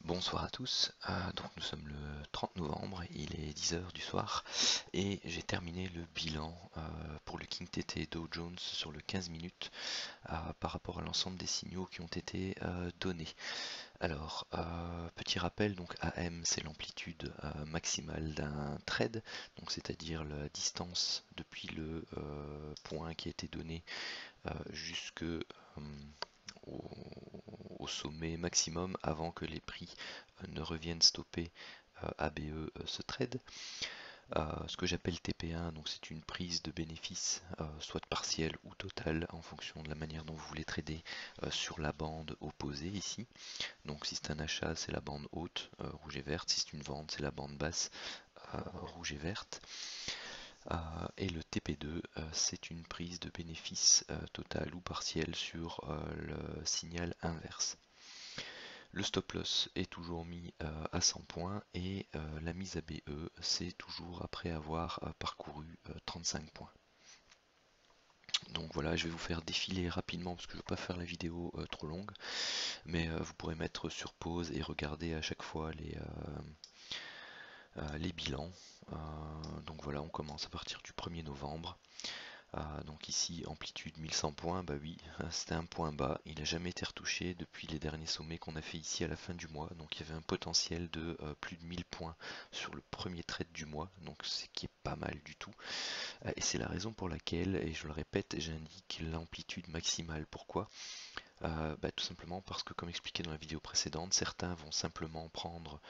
Bonsoir à tous, donc nous sommes le 30 novembre, il est 10 heures du soir et j'ai terminé le bilan pour le King TT Dow Jones sur le 15 minutes par rapport à l'ensemble des signaux qui ont été donnés. Alors, petit rappel, donc AM c'est l'amplitude maximale d'un trade, donc c'est-à-dire la distance depuis le point qui a été donné jusque au, au sommet maximum avant que les prix ne reviennent stopper ABE ce trade. Ce que j'appelle TP1, donc c'est une prise de bénéfice, soit partielle ou totale, en fonction de la manière dont vous voulez trader sur la bande opposée ici. Donc si c'est un achat, c'est la bande haute, rouge et verte. Si c'est une vente, c'est la bande basse, rouge et verte. Et le TP2, c'est une prise de bénéfice totale ou partielle sur le signal inverse. Le stop loss est toujours mis à 100 points et la mise à BE, c'est toujours après avoir parcouru 35 points. Donc voilà, je vais vous faire défiler rapidement parce que je ne veux pas faire la vidéo trop longue, mais vous pourrez mettre sur pause et regarder à chaque fois les bilans. Donc voilà, on commence à partir du 1er novembre. Donc ici, amplitude 1100 points, bah oui, c'était un point bas, il n'a jamais été retouché depuis les derniers sommets qu'on a fait ici à la fin du mois, donc il y avait un potentiel de plus de 1000 points sur le premier trade du mois, donc ce qui est pas mal du tout, et c'est la raison pour laquelle, et je le répète, j'indique l'amplitude maximale. Pourquoi? Tout simplement parce que, comme expliqué dans la vidéo précédente, certains vont simplement prendre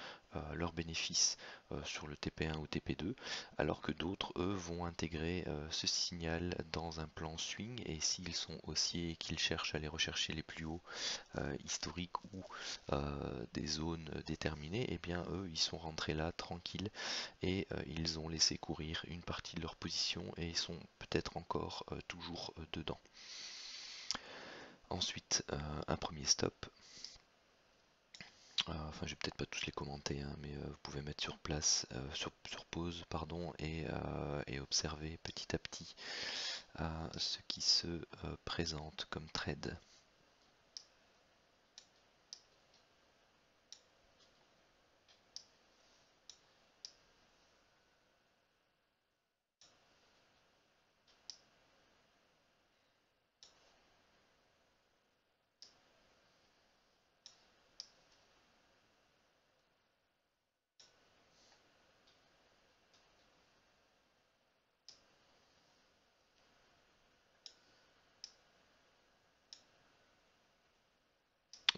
leurs bénéfices sur le TP1 ou TP2, alors que d'autres, eux, vont intégrer ce signal dans un plan swing, et s'ils sont haussiers et qu'ils cherchent à aller rechercher les plus hauts historiques ou des zones déterminées, et bien eux, ils sont rentrés là tranquilles, et ils ont laissé courir une partie de leur position, et ils sont peut-être encore toujours dedans. Ensuite, un premier stop. Enfin, je vais peut-être pas tous les commenter, hein, mais vous pouvez mettre sur place, sur pause, pardon, et observer petit à petit ce qui se présente comme trade.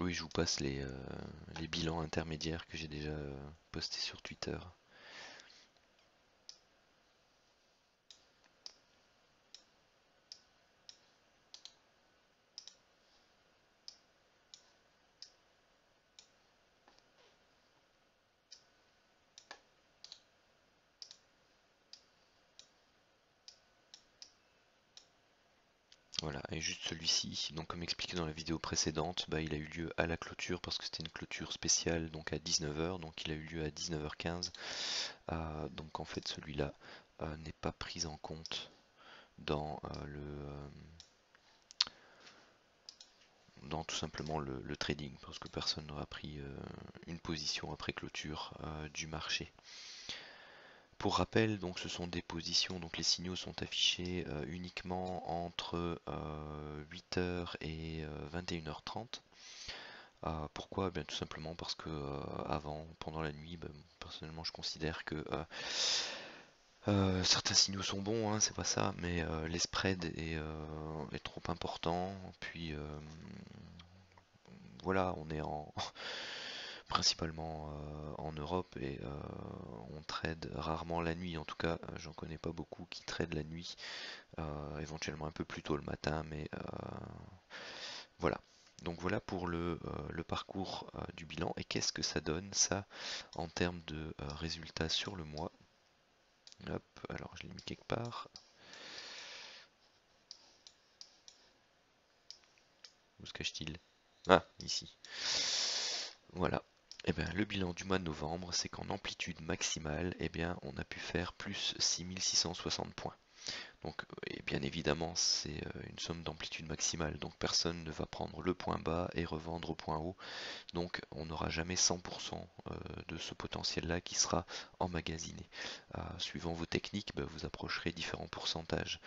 Oui, je vous passe les bilans intermédiaires que j'ai déjà postés sur Twitter. Voilà, et juste celui-ci, donc comme expliqué dans la vidéo précédente, il a eu lieu à la clôture parce que c'était une clôture spéciale, donc à 19 h, donc il a eu lieu à 19 h 15. Donc en fait celui-là n'est pas pris en compte dans dans tout simplement le trading, parce que personne n'aura pris une position après clôture du marché. Pour rappel, donc ce sont des positions, donc les signaux sont affichés uniquement entre 8 h et 21 h 30. Pourquoi? Bien tout simplement parce que avant, pendant la nuit, personnellement je considère que certains signaux sont bons, hein, c'est pas ça, mais les spreads est trop important. Puis voilà, on est principalement en Europe et on trade rarement la nuit. En tout cas, j'en connais pas beaucoup qui tradent la nuit, éventuellement un peu plus tôt le matin, mais voilà. Donc voilà pour le parcours du bilan. Et qu'est-ce que ça donne ça en termes de résultats sur le mois? Hop, alors je l'ai mis quelque part. Où se cache-t-il? Ah, ici. Voilà. Et bien, le bilan du mois de novembre, c'est qu'en amplitude maximale, on a pu faire plus 6660 points. Donc, et bien évidemment, c'est une somme d'amplitude maximale, donc personne ne va prendre le point bas et revendre au point haut. Donc on n'aura jamais 100% de ce potentiel-là qui sera emmagasiné. Suivant vos techniques, vous approcherez différents pourcentages.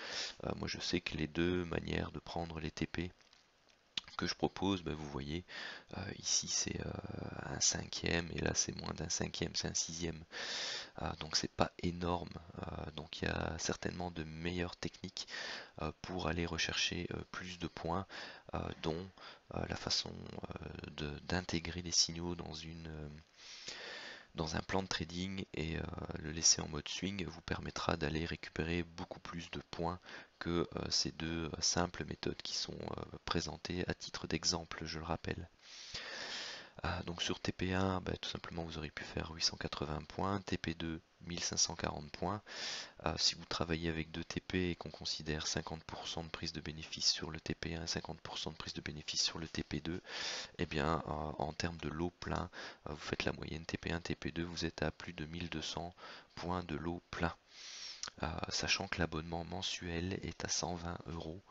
Moi je sais que les deux manières de prendre les TP que je propose, vous voyez, ici c'est un cinquième et là c'est moins d'un cinquième, c'est un sixième. Donc c'est pas énorme. Donc il y a certainement de meilleures techniques pour aller rechercher plus de points, dont la façon d'intégrer les signaux dans un plan de trading et le laisser en mode swing vous permettra d'aller récupérer beaucoup plus de points que ces deux simples méthodes qui sont présentées à titre d'exemple, je le rappelle. Donc sur TP1, tout simplement vous aurez pu faire 880 points, TP2 1540 points. Si vous travaillez avec 2 TP et qu'on considère 50% de prise de bénéfice sur le TP1 et 50% de prise de bénéfice sur le TP2, eh bien en termes de lot plein, vous faites la moyenne TP1, TP2, vous êtes à plus de 1200 points de lot plein. Sachant que l'abonnement mensuel est à 120 euros.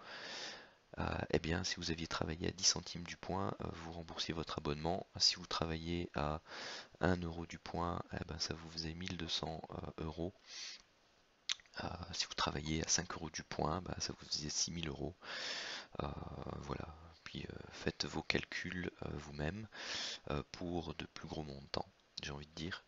Eh bien, si vous aviez travaillé à 10 centimes du point, vous remboursiez votre abonnement. Si vous travaillez à 1 euro du point, ça vous faisait 1200 euros. Si vous travaillez à 5 euros du point, ça vous faisait 6000 euros. Voilà. Puis faites vos calculs vous-même pour de plus gros montants, j'ai envie de dire.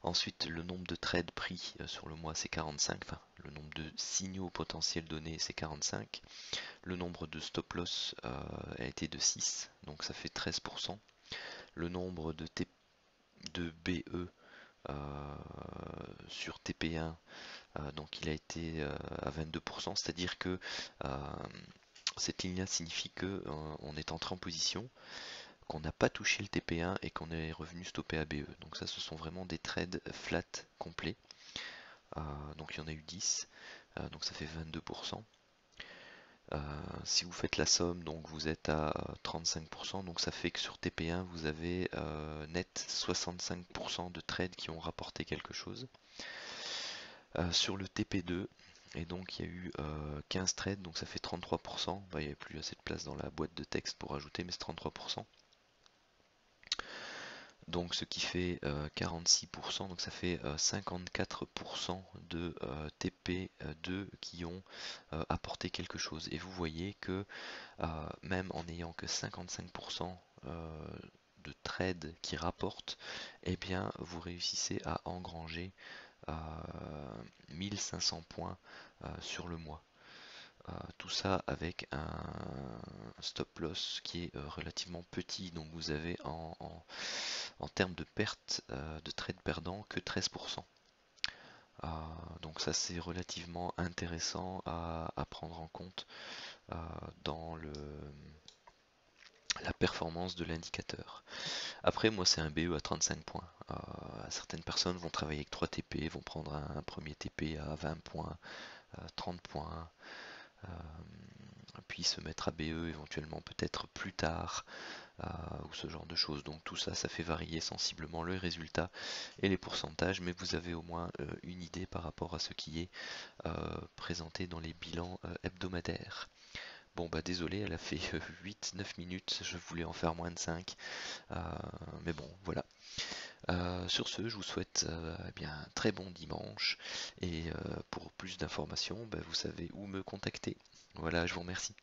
Ensuite, le nombre de trades pris sur le mois, c'est 45. Enfin, le nombre de signaux potentiels donnés, c'est 45. Le nombre de stop loss a été de 6, donc ça fait 13%. Le nombre de BE sur TP1, donc il a été à 22%, c'est-à-dire que cette ligne-là signifie que on est entré en position, qu'on n'a pas touché le TP1 et qu'on est revenu stopper à BE. Donc ça, ce sont vraiment des trades flat complets. Donc il y en a eu 10, donc ça fait 22%. Si vous faites la somme, donc vous êtes à 35%, donc ça fait que sur TP1 vous avez net 65% de trades qui ont rapporté quelque chose. Sur le TP2, et donc il y a eu 15 trades, donc ça fait 33%. Il n'y avait plus assez de place dans la boîte de texte pour ajouter, mais c'est 33%. Donc ce qui fait 46%, donc ça fait 54% de TP2 qui ont apporté quelque chose. Et vous voyez que même en n'ayant que 55% de trades qui rapportent, eh bien vous réussissez à engranger 1500 points sur le mois. Tout ça avec un stop loss qui est relativement petit, donc vous avez en termes de perte de trade perdant que 13%. Donc ça c'est relativement intéressant à prendre en compte dans la performance de l'indicateur. Après moi c'est un BE à 35 points. Certaines personnes vont travailler avec 3 TP, vont prendre un premier TP à 20 points, 30 points, puis se mettre à BE éventuellement peut-être plus tard, ou ce genre de choses. Donc tout ça, ça fait varier sensiblement le résultat et les pourcentages, mais vous avez au moins une idée par rapport à ce qui est présenté dans les bilans hebdomadaires. Bon désolé, elle a fait 8-9 minutes, je voulais en faire moins de 5, mais bon voilà. Sur ce, je vous souhaite un très bon dimanche et pour plus d'informations, vous savez où me contacter. Voilà, je vous remercie.